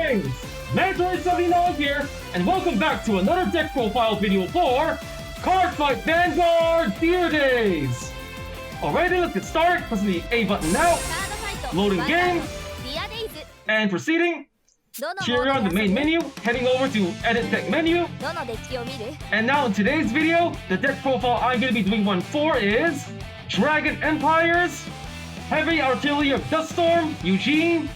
Greetings! Mentor79 here, and welcome back to another deck profile video for Cardfight Vanguard Tier Days! Alrighty, let's get started. Pressing the A button now, loading game, and proceeding. Here on the main menu, heading over to Edit Deck menu. And now in today's video, the deck profile I'm going to be doing one for is Dragon Empire's Heavy Artillery of Duststorm, Eugene.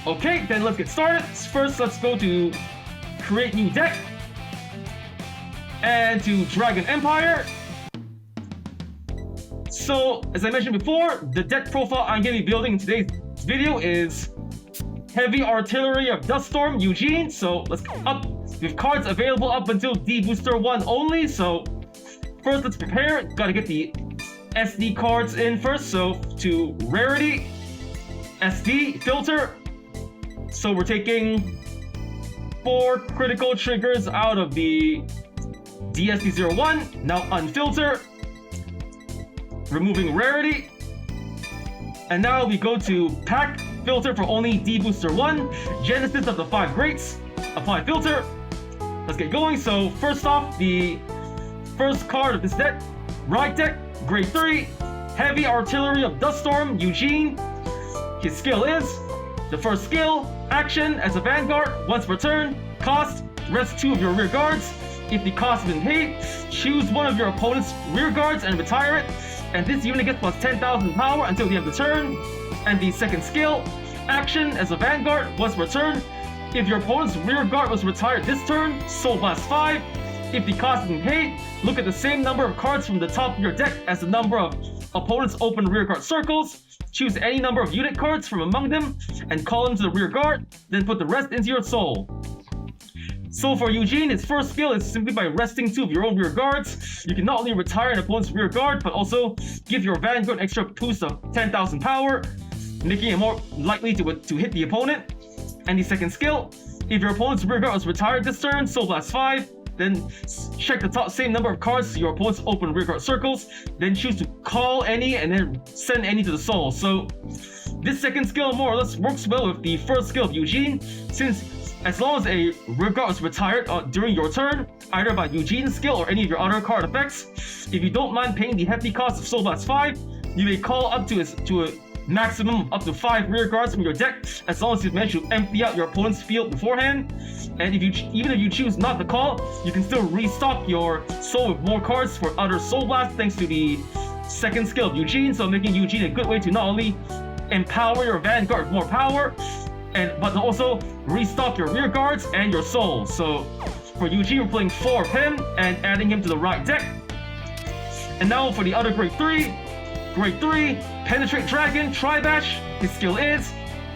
Okay, then let's get started. First, let's go to Create New Deck. And to Dragon Empire. So, as I mentioned before, the deck profile I'm going to be building in today's video is Heavy Artillery of Duststorm, Eugene. So, let's up with cards available up until D-BT01 only. So, first let's prepare. Gotta get the SD cards in first. So, to Rarity, SD, Filter. So, we're taking 4 critical triggers out of the DSD01. Now, Unfilter. Removing Rarity. And now we go to Pack Filter for only D-BT01. Genesis of the 5 Greats. Apply Filter. Let's get going. So first off, the first card of this deck. Ride Deck, Grade 3. Heavy Artillery of Duststorm, Eugene. His skill is, the first skill, action as a Vanguard. Once per turn, cost, rest 2 of your rear guards. If the cost has been paid, choose one of your opponent's rear guards and retire it. And this unit gets plus 10,000 power until the end of the turn. And the second skill, action as a Vanguard, once per turn. If your opponent's rear guard was retired this turn, Soul Blast 5. If the cost has been paid, look at the same number of cards from the top of your deck as the number of opponent's open rear guard circles. Choose any number of unit cards from among them and call them to the rear guard, then put the rest into your soul. So for Eugene, his first skill is simply by resting 2 of your own rear guards. You can not only retire an opponent's rear guard, but also give your Vanguard an extra boost of 10,000 power, making it more likely to hit the opponent. And the second skill, if your opponent's rear guard was retired this turn, Soul Blast 5, then check the top same number of cards to your opponent's open rear guard circles, then choose to call any and then send any to the soul. So this second skill more or less works well with the first skill of Eugene, since as long as a rear guard was retired during your turn, either by Eugene's skill or any of your other card effects, if you don't mind paying the hefty cost of Soul Blast 5, you may call up to a maximum of up to 5 rear guards from your deck, as long as you manage to empty out your opponent's field beforehand. And even if you choose not to call, you can still restock your soul with more cards for other Soul Blasts thanks to the second skill of Eugene, so making Eugene a good way to not only empower your Vanguard with more power, but also restock your rear guards and your soul. So for Eugene, we're playing 4 of him and adding him to the right deck. And now for the other Grade 3. Grade 3, Penetrate Dragon, Tri-Bash. His skill is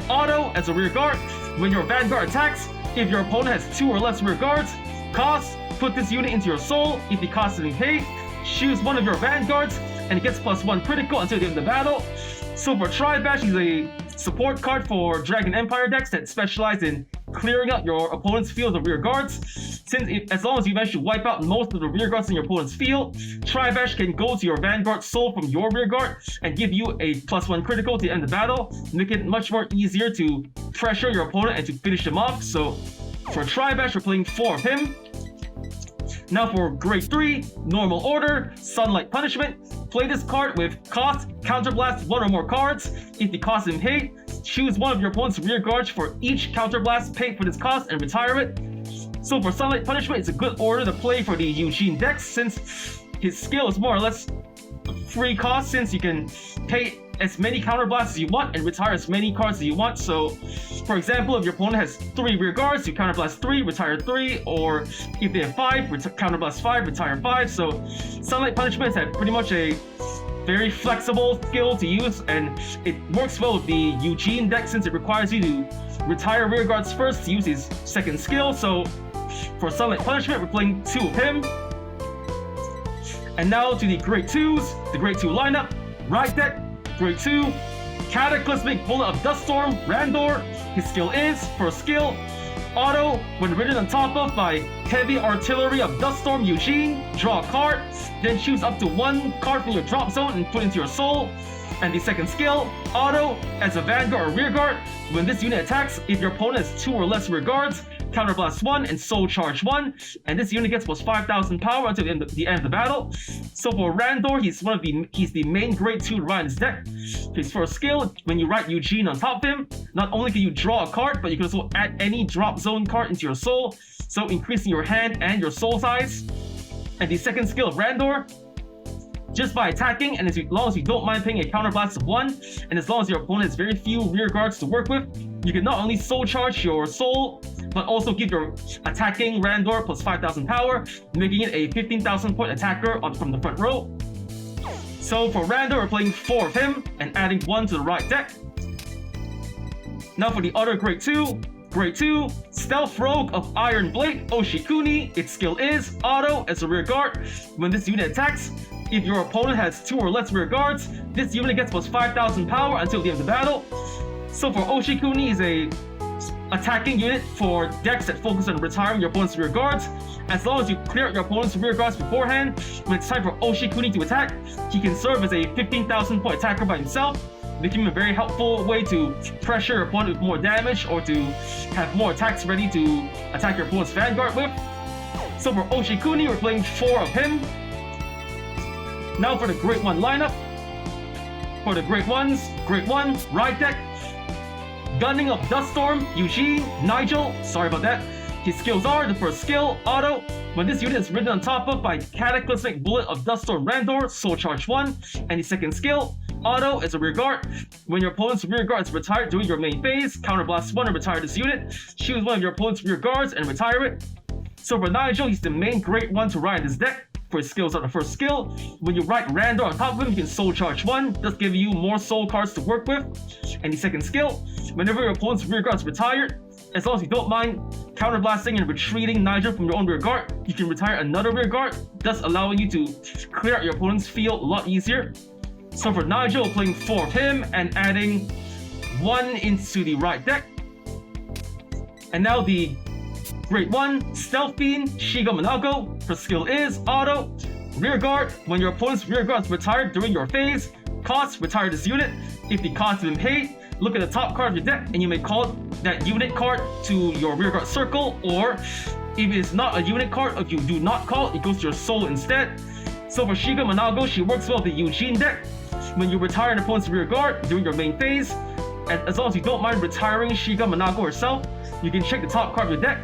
Auto as a rear guard. When your Vanguard attacks, if your opponent has 2 or less rear guards, cost, put this unit into your soul. If the cost is paid, choose one of your Vanguards and it gets plus 1 critical until the end of the battle. So for Tri-Bash, he's a support card for Dragon Empire decks that specialize in clearing out your opponent's field of rear guards. As long as you manage to wipe out most of the rear guards in your opponent's field, Tri-Bash can go to your Vanguard soul from your rear guard and give you a plus 1 critical to end the battle, making it much more easier to pressure your opponent and to finish them off. So for Tri-Bash, we're playing 4 of him. Now for Grade 3, Normal Order, Sunlight Punishment. Play this card with cost, counterblast 1 or more cards. If the cost is paid, choose one of your opponent's rear guards for each counterblast paid for this cost and retire it. So for Sunlight Punishment, it's a good order to play for the Eugene decks, since his skill is more or less free cost, since you can pay as many counterblasts as you want and retire as many cards as you want. So for example, if your opponent has 3 rear guards, you counterblast 3, retire 3, or if they have 5, counterblast 5, retire 5. So Sunlight Punishment is pretty much a very flexible skill to use, and it works well with the Eugene deck since it requires you to retire rear guards first to use his second skill. So for Sunlight Punishment, we're playing 2 of him. And now to the Grade 2s, the Grade 2 lineup. Ride Deck, Grade 2, Cataclysmic Bullet of Duststorm, Randor. His skill is, first skill, Auto, when ridden on top of by Heavy Artillery of Duststorm Eugene, draw a card, then choose up to one card from your drop zone and put into your soul. And the second skill, Auto, as a Vanguard or Rearguard, when this unit attacks, if your opponent has 2 or less Rearguards, Counterblast 1 and Soul Charge 1, and this unit gets plus 5,000 power until the end of the battle. So for Randor, he's the main grade 2 to ride in his deck. His first skill, when you write Eugene on top of him, not only can you draw a card, but you can also add any drop zone card into your soul, so increasing your hand and your soul size. And the second skill of Randor, just by attacking, and as long as you don't mind paying a counterblast of 1, and as long as your opponent has very few rear guards to work with, you can not only soul charge your soul, but also give your attacking Randor plus 5,000 power, making it a 15,000 point attacker from the front row. So for Randor, we're playing 4 of him, and adding 1 to the right deck. Now for the other grade 2, Stealth Rogue of Iron Blade, Oshikuni. Its skill is Auto, as a rear guard. When this unit attacks, if your opponent has 2 or less rear guards, this unit gets plus 5,000 power until the end of the battle. So for Oshikuni is a attacking unit for decks that focus on retiring your opponent's rear guards. As long as you clear out your opponent's rear guards beforehand, when it's time for Oshikuni to attack, he can serve as a 15,000 point attacker by himself, making him a very helpful way to pressure your opponent with more damage or to have more attacks ready to attack your opponent's Vanguard with. So for Oshikuni, we're playing 4 of him. Now for the Grade 1 lineup. For the Grade 1s, Grade 1, Ride Deck, Gunning of Duststorm, Eugene, Nigel, sorry about that. His skills are, the first skill, Auto. When this unit is ridden on top of by Cataclysmic Bullet of Duststorm Randor, Soul Charge 1. And the second skill, Auto, as a rear guard. When your opponent's rear guard is retired during your main phase, Counterblast 1 and retire this unit. Choose one of your opponent's rear guards and retire it. So for Nigel, he's the main Grade 1 to ride in this deck. For his skills are the first skill, when you write Randor on top of him, you can Soul Charge 1, thus giving you more soul cards to work with. And the second skill, whenever your opponent's rear guard is retired, as long as you don't mind counterblasting and retreating Nigel from your own rear guard, you can retire another rear guard, thus allowing you to clear out your opponent's field a lot easier. So for Nigel, playing 4 of him and adding 1 into the right deck. And now the Grade 1, Stealth Fiend, Shiga Manago. Her skill is Auto, rear guard. When your opponent's rear guard is retired during your phase, cost, retire this unit. If the cost has been paid, look at the top card of your deck and you may call that unit card to your rear guard circle, or if it is not a unit card, if you do not call it, it goes to your soul instead. So for Shiga Manago, she works well with the Eugene deck. When you retire an opponent's rear guard during your main phase, and as long as you don't mind retiring Shiga Manago herself, you can check the top card of your deck.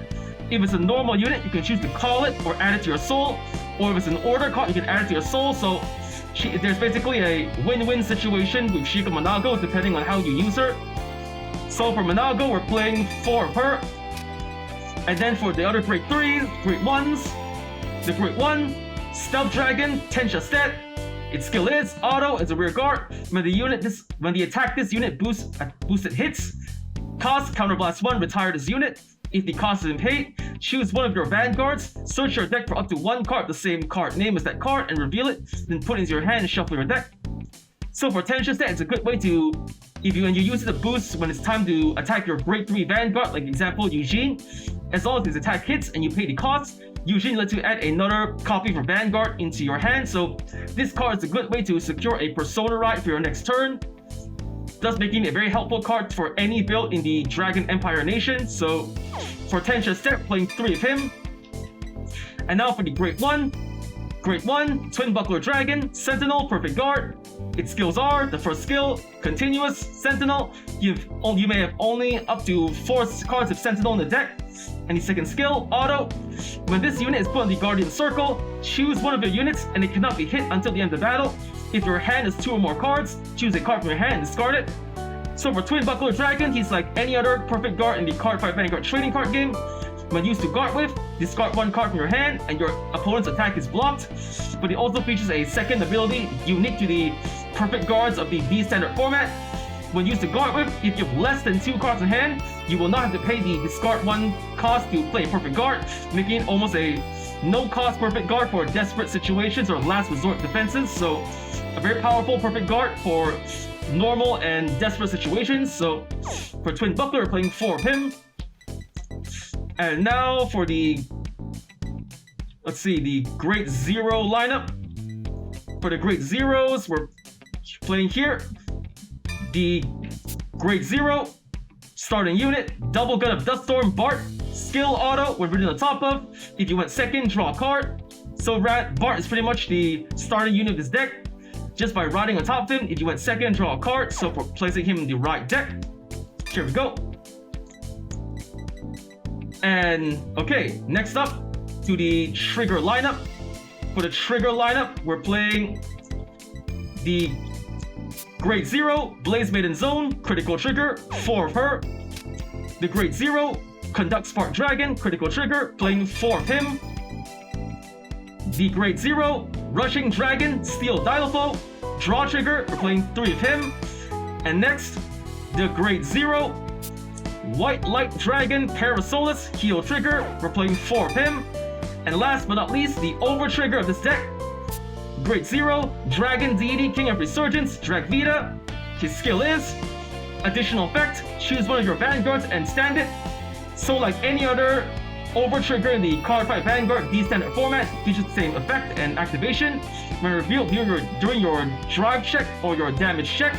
If it's a normal unit, you can choose to call it or add it to your soul. Or if it's an order card, you can add it to your soul. So there's basically a win-win situation with Shiga Manago depending on how you use her. So for Manago, we're playing 4 of her. And then for the other Grade 3s, Grade 1s, the Grade 1, Stealth Dragon, Tensha Set. Its skill is Auto, as a rear guard. When the attack this unit boosted hits, cost, Counterblast 1, retire this unit. If the cost isn't paid, choose one of your Vanguards, search your deck for up to 1 card of the same card name as that card and reveal it, then put it into your hand and shuffle your deck. So for Tensha Set, it's a good way to, when you use it to boost when it's time to attack your Grade 3 Vanguard, like example Eugene, as long as his attack hits and you pay the cost, Eugene lets you add another copy for Vanguard into your hand, so this card is a good way to secure a Persona ride for your next turn, thus making it a very helpful card for any build in the Dragon Empire Nation. So for Tensha Set, playing 3 of him. And now for the Grade 1, Twin Buckler Dragon, Sentinel, Perfect Guard. Its skills are, the first skill, Continuous, Sentinel. You may have only up to 4 cards of Sentinel in the deck. And the second skill, Auto. When this unit is put on the Guardian Circle, choose one of your units and it cannot be hit until the end of the battle. If your hand has 2 or more cards, choose a card from your hand and discard it. So for Twin Buckler Dragon, he's like any other Perfect Guard in the Cardfight Vanguard trading card game. When used to guard with, discard 1 card from your hand and your opponent's attack is blocked. But it also features a second ability unique to the Perfect Guards of the B standard format. When used to guard with, if you have less than 2 cards in hand, you will not have to pay the discard 1 cost to play Perfect Guard, making it almost a no-cost Perfect Guard for desperate situations or last resort defenses. So a very powerful Perfect Guard for normal and desperate situations. So for Twin Buckler, we're playing 4 of him. And now for the, let's see, the Great Zero lineup. For the Great Zeros, we're playing here. The Great Zero, starting unit, double gun of Duststorm, Bart, skill auto when reading the top of. If you went second, draw a card. So Bart is pretty much the starting unit of this deck. Just by riding on top of him, if you went second, draw a card. So for placing him in the right deck. Here we go. And okay, next up to the trigger lineup. For the trigger lineup, we're playing the Great Zero, Blaze Maiden Zone, critical trigger, 4 of her. The Great Zero, Conduct Spark Dragon, critical trigger, playing 4 of him. The Great Zero, Rushing Dragon, Steel Dilopho, draw trigger, we're playing 3 of him. And next, the Great Zero, White Light Dragon, Parasolus, heal trigger, we're playing 4 of him. And last but not least, the over trigger of this deck, Great Zero, Dragon Deity, King of Resurgence, Dragvita. His skill is additional effect, choose one of your Vanguards and stand it. So like any other over trigger in the Cardfight Vanguard D standard format, features the same effect and activation. When revealed during your drive check or your damage check,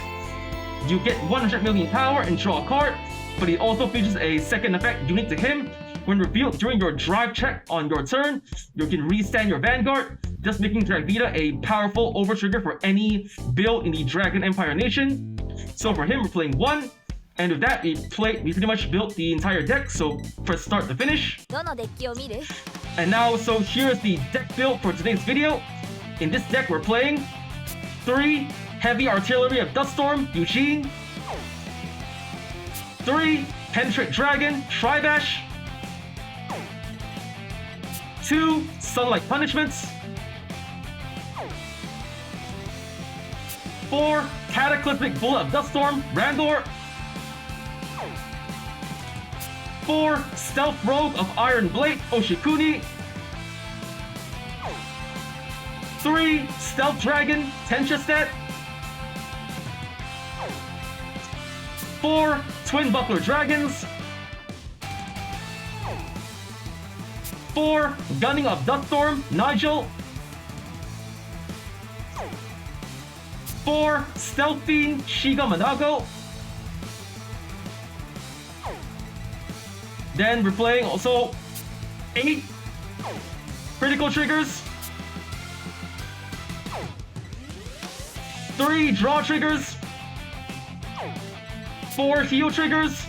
you get 100 million power and draw a card, but he also features a second effect unique to him. When revealed during your drive check on your turn, you can restand your Vanguard, thus making Dragvita a powerful over trigger for any build in the Dragon Empire Nation. So for him, we're playing 1, and with that, we pretty much built the entire deck, so from start to finish. And now, so here's the deck build for today's video. In this deck, we're playing 3 Heavy Artillery of Duststorm, Eugene, 3 Penetrate Dragon, Tribash, 2 Sunlight Punishments, 4 Cataclysmic Bullet of Duststorm, Randor, 4 Stealth Rogue of Iron Blade, Oshikuni, 3 Stealth Dragon, Tenchestet, 4 Twin Buckler Dragons, 4 Gunning of Duststorm, Nigel, 4 Stealth Fiend, Shiga Manago. Then we're playing also 8 critical triggers, 3 draw triggers, 4 heal triggers,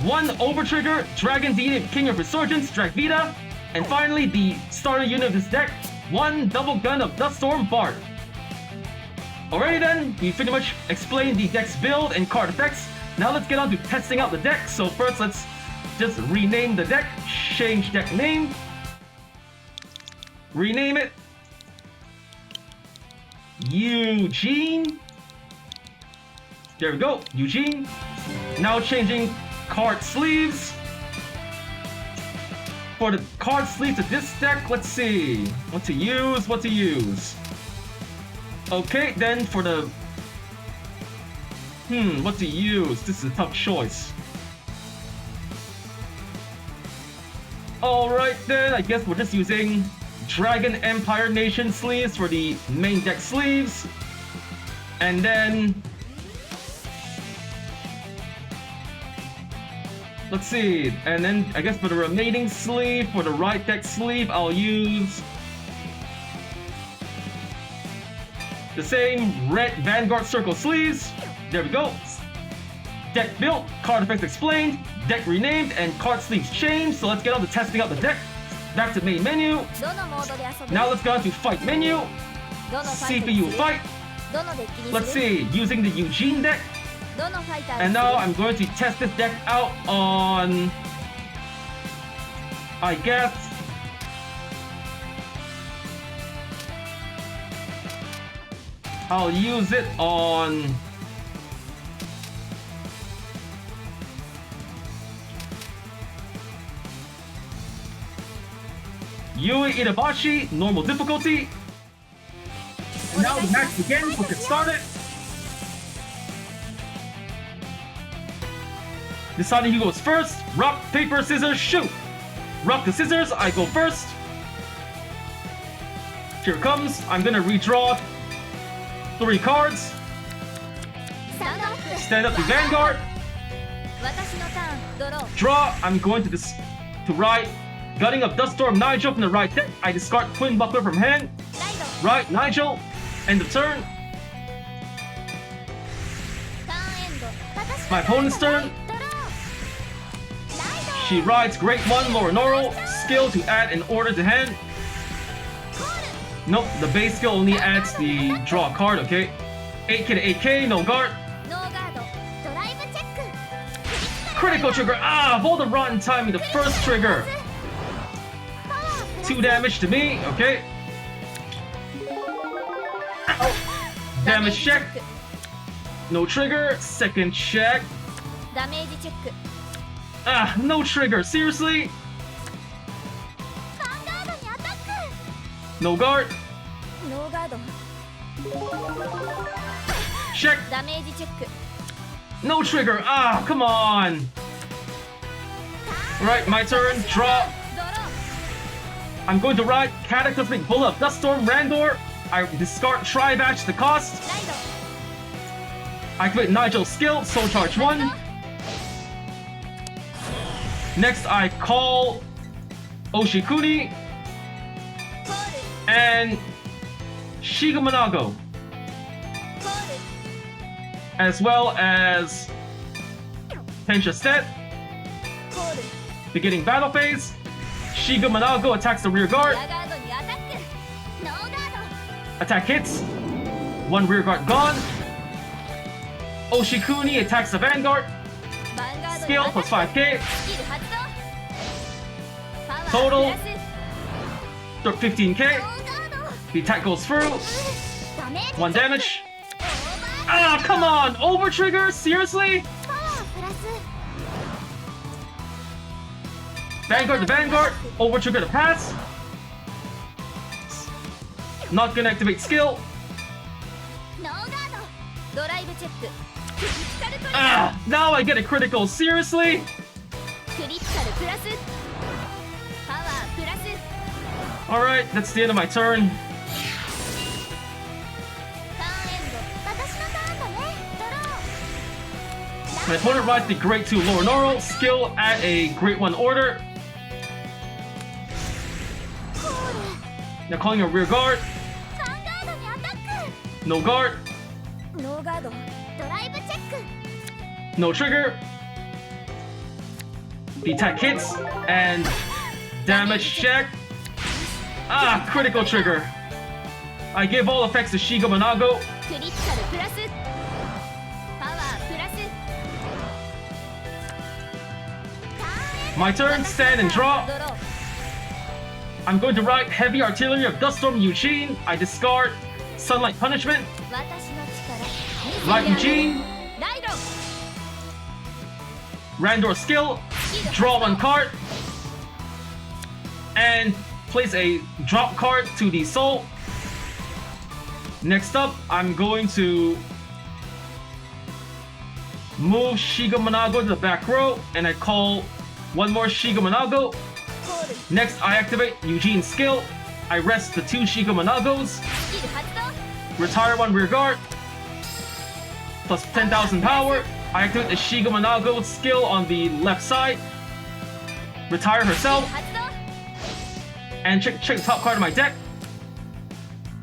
1 over trigger, Dragon Deity, King of Resurgence, Dragvita, and finally the starter unit of this deck, 1 double gun of Duststorm, Bard. Alrighty then, we pretty much explained the deck's build and card effects. Now let's get on to testing out the deck. So first, let's just rename the deck, change deck name, rename it Eugene. There we go, Eugene. Now changing card sleeves. For the card sleeves of this deck, let's see what to use. Okay, then for the what to use? This is a tough choice. Alright then, I guess we're just using Dragon Empire Nation sleeves for the main deck sleeves. And then let's see, and then I guess for the remaining sleeve, for the right deck sleeve, I'll use the same red Vanguard Circle sleeves. There we go. Deck built, card effects explained, deck renamed, and card sleeves changed. So let's get on to testing out the deck. Back to main menu. Now let's go on to fight menu. CPU fight. Let's see, using the Eugene deck. And now I'm going to test this deck out on, I guess, I'll use it on Yui Itabashi, normal difficulty. And now the match begins, let's get started. Deciding who goes first. Rock, paper, scissors, shoot. Rock the scissors, I go first. Here it comes. I'm gonna redraw 3 cards. Stand up to Vanguard. Draw. I'm going to right. Gutting of Duststorm Nigel from the right deck. I discard Twin Buckler from hand. Right, Nigel. End of turn. My opponent's turn. She rides Great One, Lower Normal. Skill to add an order to hand. Nope, the base skill only adds the draw card, okay? 8k to 8k, no guard. Critical trigger. Ah, hold the rotten timing, the first trigger. 2 damage to me, okay? Ow. Damage check. No trigger. Second check. Ah, no trigger. Seriously? No guard. Check. No trigger. Ah, come on. Alright, my turn. Draw. I'm going to ride Cataclysmic Bull of Duststorm Randor. I discard Tri-Batch the cost. I activate Nigel's skill, Soul Charge 1. Next, I call Oshikuni and Shigamanago, as well as Tensha Set. Beginning battle phase. Shigamanago attacks the rear guard. Attack hits. 1 rear guard gone. Oshikuni attacks the Vanguard. Skill plus 5k. Total 15k. The attack goes through. 1 damage. Ah, come on! Over trigger? Seriously? Vanguard to Vanguard. Over trigger to pass. Not gonna activate skill. Ah, now I get a critical. Seriously? Alright, that's the end of my turn. My opponent rides the Great 2 Lower Normal. Skill at a Great 1 order. Now calling a rear guard. No guard. No trigger. The attack hits and damage check. Ah, critical trigger. I give all effects to Shigamanago. My turn, stand and draw. I'm going to ride Heavy Artillery of Duststorm Eugene. I discard Sunlight Punishment. Ride Eugene. Randor skill. Draw 1 card. And place a drop card to the soul. Next up, I'm going to move Shigamanago to the back row. And I call 1 more Shigamanago. Next, I activate Eugene's skill. I rest the 2 Shigamanagos. Retire 1 rear guard. Plus 10,000 power. I activate the Shigamanago skill on the left side. Retire herself. And check the top card of my deck.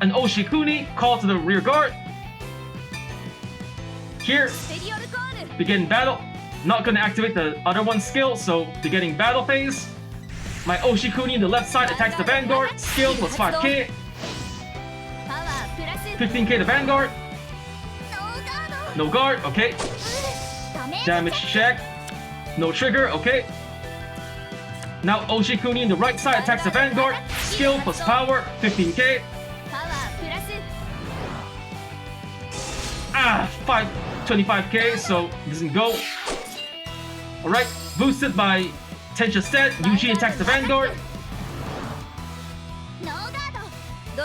An Oshikuni, call to the rear guard. Here, begin battle. Not going to activate the other 1 skill, so beginning battle phase. My Oshikuni on the left side attacks the Vanguard. Skill plus 5k. 15k to Vanguard. No guard, okay. Damage check. No trigger, okay. Now Oshikuni on the right side attacks the Vanguard. Skill plus power, 15k. Ah, 25k, so doesn't go. Alright, boosted by Tensha Set, Eugene attacks the Vanguard.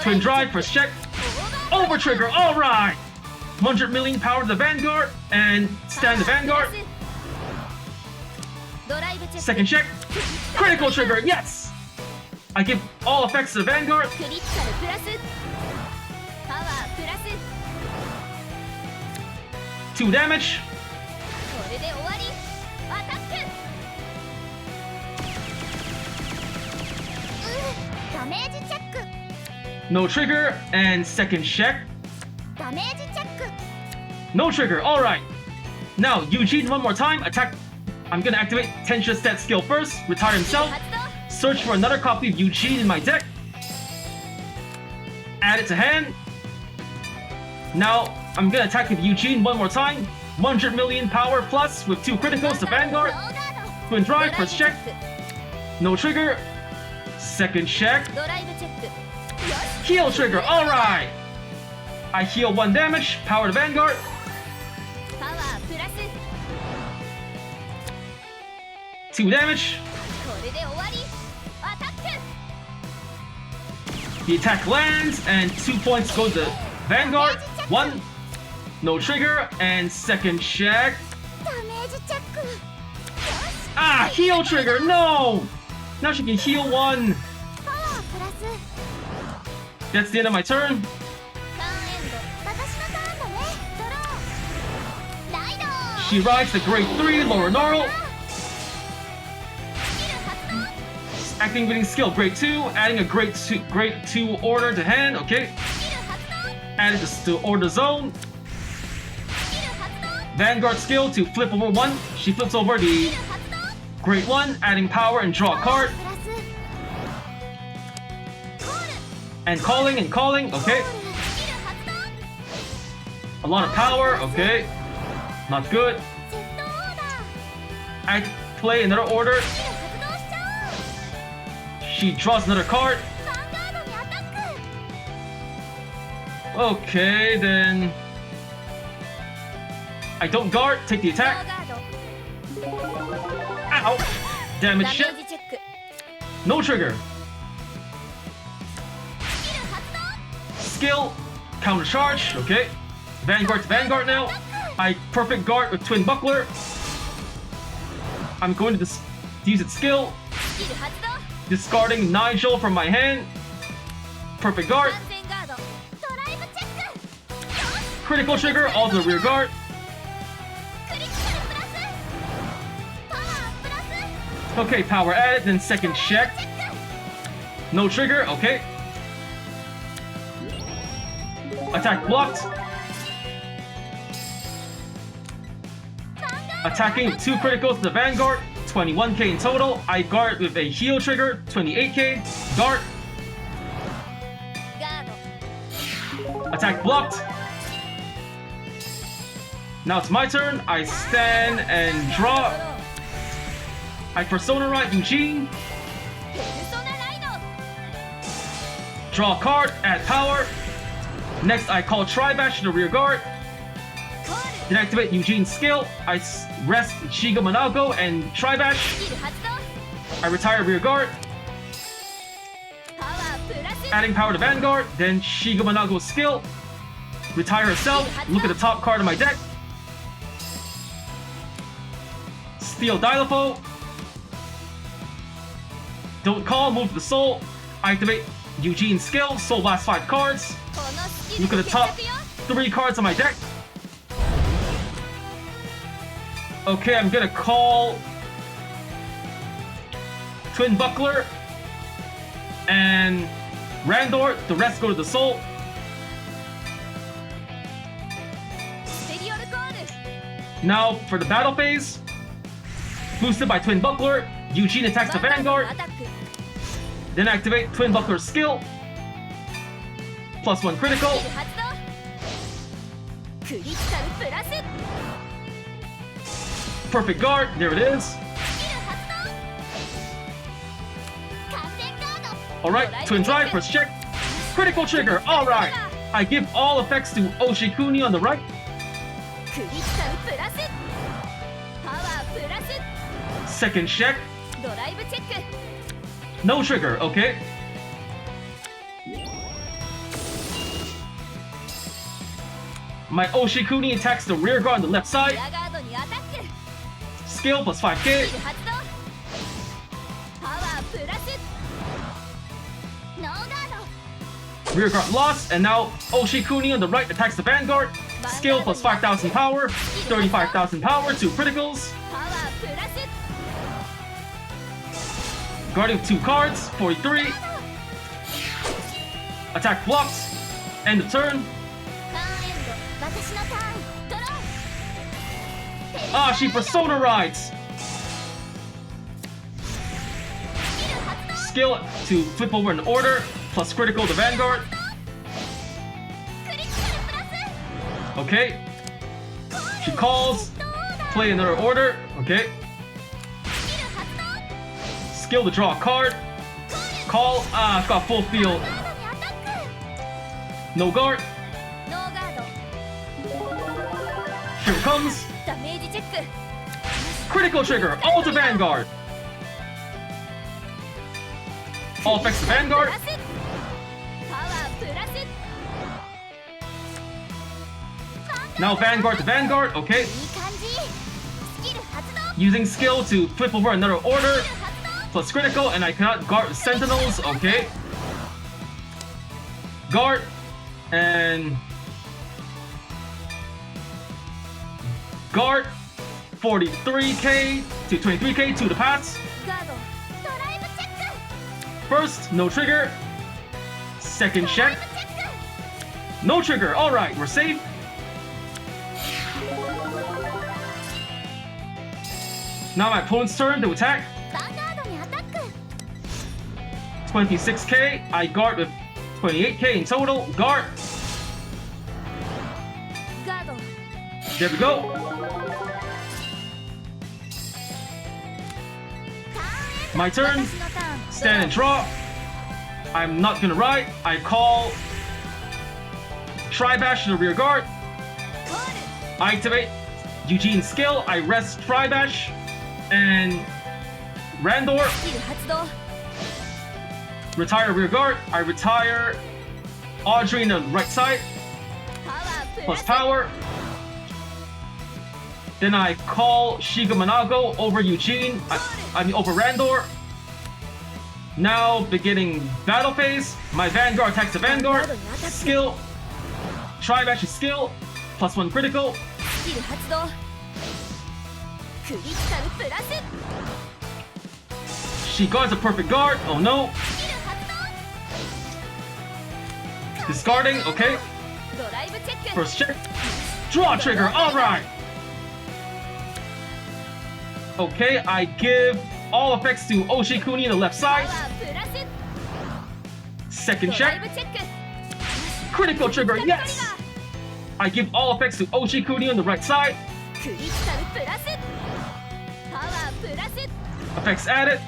Twin Drive, first check. Over trigger, alright! 100 million power to the Vanguard, and stand the Vanguard. Second check. Critical trigger, yes! I give all effects to the Vanguard. クリティカルプラスパワープラス 2 damage. これで終わりアタックダメージチェック No trigger. And second check. ダメージチェック No trigger, alright. Now, Eugene, one more time. Attack. I'm gonna activate Tensha's stat skill first. Retire himself. 発動 Search for another copy of Eugene in my deck. Add it to hand. Now, I'm gonna attack with Eugene one more time. 100 million power plus with 2 criticals to Vanguard. ノーガード Twin drive, first check. ドライブチェッ No trigger. Second check. クドライブチェックよし Heal trigger, alright! I heal 1 damage. Power to Vanguard. パワープラス 2 damage. これで終わりアタック The attack lands, and 2 points go to Vanguard. 1. No trigger. And second check. ダメージチェックよし Ah, heal trigger, no! Now she can heal 1. パワープラス That's the end of my turn. ターンエンド私のターンだねドローライド She rides the grade 3 lower Gnarl. スキル発動 Activating skill grade 2, adding a grade 2 order to hand, okay. スキル発動 Added this to order zone. スキル発動 Vanguard skill to flip over 1. She flips over the スキル発動 grade 1, adding power and draw a card. プラスコール And calling, okay. スキル発動 A lot of power, okay. Not good. セットオーダー I play another order. スキル発動しちゃおう She draws another card. ヴァンガードにアタック Okay, then I don't guard, take the ノー attack. ガード Ow! ダ Damage メー shit. ジチェック No trigger. スキル発動 Skill, counter charge, okay. Vanguard to Vanguard now. I perfect guard with Twin Buckler. I'm going to use its skill, スキル発動 discarding Nigel from my hand. Perfect guard. 完全ガードドライブチェックよし Critical trigger, all to the rear guard. クリティカルプラスパワープラス Okay, power added, then second check. チェック No trigger, okay. Attack blocked. Attacking with 2 criticals to the Vanguard, 21k in total. I guard with a heal trigger, 28k. Guard. ガード Attack blocked. Now it's my turn. I stand and draw. I Persona Ride Eugene. ペルソナライド Draw a card, add power. Next, I call Tribash to the rear guard. コール Then activate Eugene's skill. I rest Shiga Monaco and Tribash. スキル発動 I retire rear guard, パワープラス adding power to Vanguard. Then Shiga Monaco's skill. Retire herself. Look at the top card of my deck. Steal Dilopho. Don't call, move the soul. I activate Eugene's skill. Soul blast 5 cards. このスキル Look at the top 決着よ 3 cards on my deck. Okay, I'm gonna call Twin Buckler and Randor. The rest go to the soul. ステリオルコール Now for the battle phase. Boosted by Twin Buckler, Eugene attacks the ヴァンガード Vanguard. のアタック Then activate Twin Buckler's skill. +1 critical. スキル発動クリティカルプラス Perfect guard. There it is. スキル発動完全ガード Alright, Twin Drive, first check. Critical trigger. Alright. I give all effects to Oshikuni on the right. クリティカルプラスパワープラス Second check. ドライブチェック No trigger, okay. My Oshikuni attacks the rear guard on the left リ side. アガードにアタック Skill plus 5k. スキル発動プラスノーガード Rear guard lost, and now Oshikuni on the right attacks the Vanguard. Skill plus 5,000 power, 35,000 power, 2 criticals. パワープラス Guarding with 2 cards, 43. Attack blocks. End of turn. カーンエンド私のターンドロー Ah, she persona rides. スキル発動 Skill to flip over an order, plus critical to Vanguard. クリティカルプラス Okay. She calls. どうだ Play another order. Okay. スキル発動 Skill to draw a card. Call. Ah, got full field. ガードにアタック No guard. ノーガード Here it comes. ダメージチェック Critical trigger. All to Vanguard. All effects to プ Vanguard. ラスパワープラス Now Vanguard to Vanguard. Okay. いい感じスキル発動 Using skill to flip over another order. スキル発動 Plus critical, and I cannot guard sentinels. Okay. Guard. And guard. 43k to 23k to the pass. ガードドライブチェック First, no trigger. Second ドライ check. ブチェック No trigger. All right, we're safe. Now my opponent's turn to attack. ヴァンガードにアタック 26k. I guard with 28k in total. Guard. ガード There we go. カーンエンド My turn. 私のターン Stand and draw. I'm not gonna ride. I call Tri-Bash to the rear guard. コール I activate Eugene skill. I rest Tri-Bash and Randor. スキル発動 Retire rear guard. I retire Audrey in the right side. パワープラ Plus ス power. Then I call Shiga Manago over Eugene. I mean over Randor. Now beginning battle phase. My Vanguard attacks the Vanguard. Skill. Tri-Bash skill. Plus 1 critical. スキル発動クリティカルプラス She guards a perfect guard. Oh no. スキル発動 Discarding. Okay. ドライブチェック First check. Draw trigger. Alright. Okay, I give all effects to Oshikuni on the left パワ side. ープラス Second ドライ check. ブチェック Critical trigger. Yes. I give all effects to Oshikuni on the right side. クリティカルプラスパワープラス Effects added.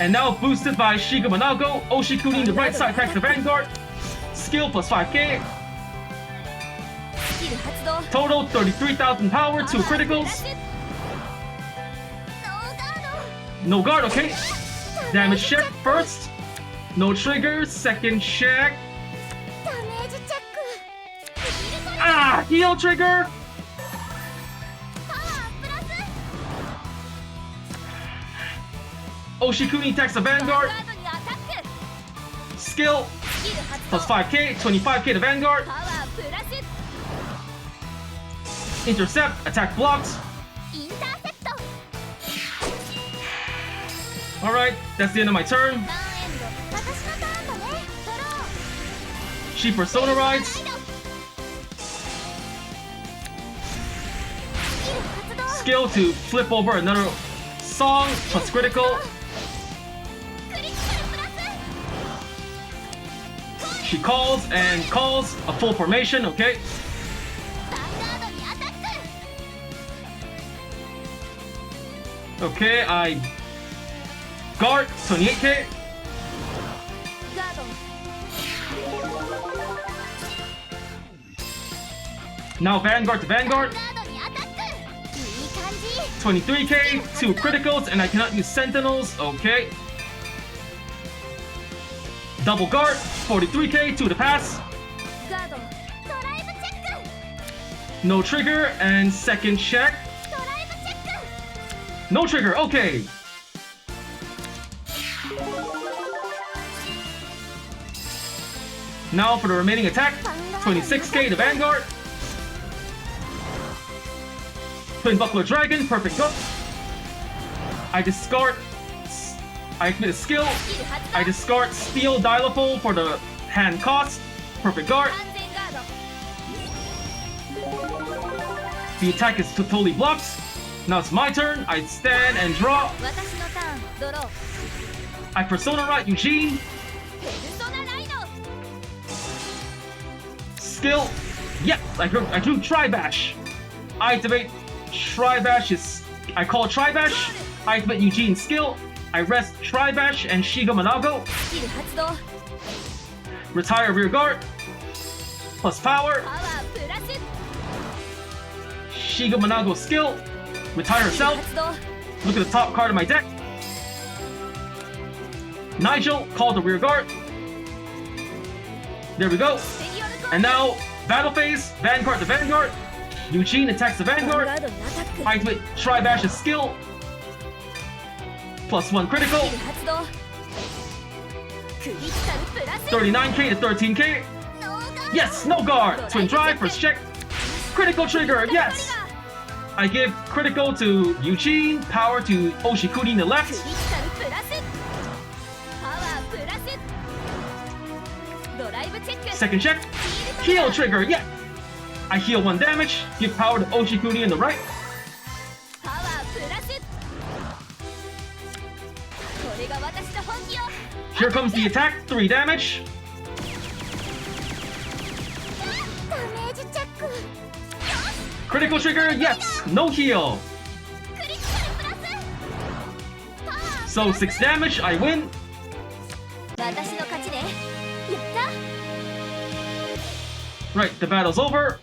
And now boosted by Shiga Manago, Oshikuni on the right side attacks the Vanguard. Skill plus 5k. スキル発動 Total 33,000 power, 2 パワープラ criticals. スノーガー No guard, okay. ド Damage check first. No trigger. Second check. ダメージチェックスキルトリ Ah, heal trigger. パワープラス Oshikuni attacks the ヴァンガ Vanguard. ードにアタック Skill スキル発動 plus 5k, 25k to Vanguard. パワープラス Intercept, attack blocks. インターセプト Alright, that's the end of my turn. ターンエンド私のターンだねドロー She persona rides. スキル発動 Skill to flip over another song plus critical. クリティカルプラス She calls and calls a full formation, okay? ヴァンガードにアタック Okay, I guard 28k. ガード Now Vanguard to ヴァン Vanguard. ガードにアタックいい感じ 23k, 2 criticals, and I cannot use sentinels, okay? Double guard, 43k, 2 to pass. ガードドライブチェック No trigger, and second check. ドライブチェック No trigger, okay. Now for the remaining attack, 26k to Vanguard. Twin Buckler Dragon, perfect go. I discard. I activate a skill. I discard Steel Dilophoal for the hand cost. Perfect guard. The attack is totally blocked. Now it's my turn. I stand and draw. I Persona Ride Eugene. Skill. Yes, I drew Tri-Bash. I activate Tri-Bash. I call Tri-Bash. I activate Eugene's skill. I rest Tri-Bash and Shiga Manago. Retire rear guard. Plus power. Shiga Manago skill. Retire herself. Look at the top card of my deck. Nigel, call the rear guard. There we go. And now, battle phase, Vanguard to Vanguard. Eugene attacks the Vanguard. I activate Tri-Bash's skill. +1 critical. 39k to 13k. Yes, no guard. Twin drive, first check. Critical trigger, yes. I give critical to Eugene, power to Oshikuni in the left. Second check. Heal trigger, yes. I heal 1 damage, give power to Oshikuni in the right. Here comes the attack, 3 damage. Critical trigger, yes, no heal. So 6 damage, I win. Right, the battle's over.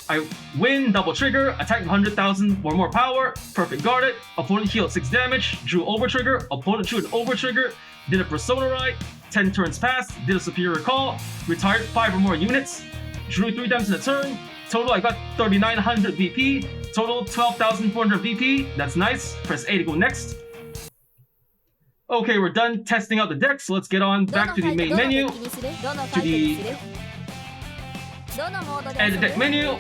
I win, double trigger, attack 100,000 or more power, perfect guarded, opponent healed 6 damage, drew over trigger, opponent drew an over trigger, did a Persona Ride, 10 turns passed, did a superior call, retired 5 or more units, drew 3 times in a turn, total I got 3,900 BP, total 12,400 BP, that's nice, press A to go next. Okay, we're done testing out the deck, so let's get on back to the main menu, to the edit deck menu,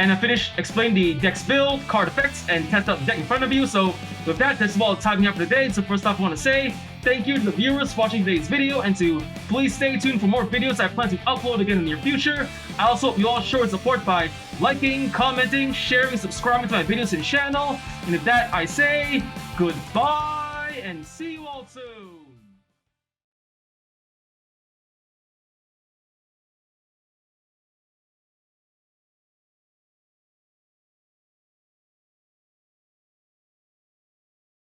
and I finished explaining the deck's build, card effects, and test out the deck in front of you. So with that, that's all the time we have for today. So first off, I want to say thank you to the viewers watching today's video, and to please stay tuned for more videos I plan to upload again in the near future. I also hope you all show your support by liking, commenting, sharing, subscribing to my videos and channel. And with that, I say goodbye and see you all soon.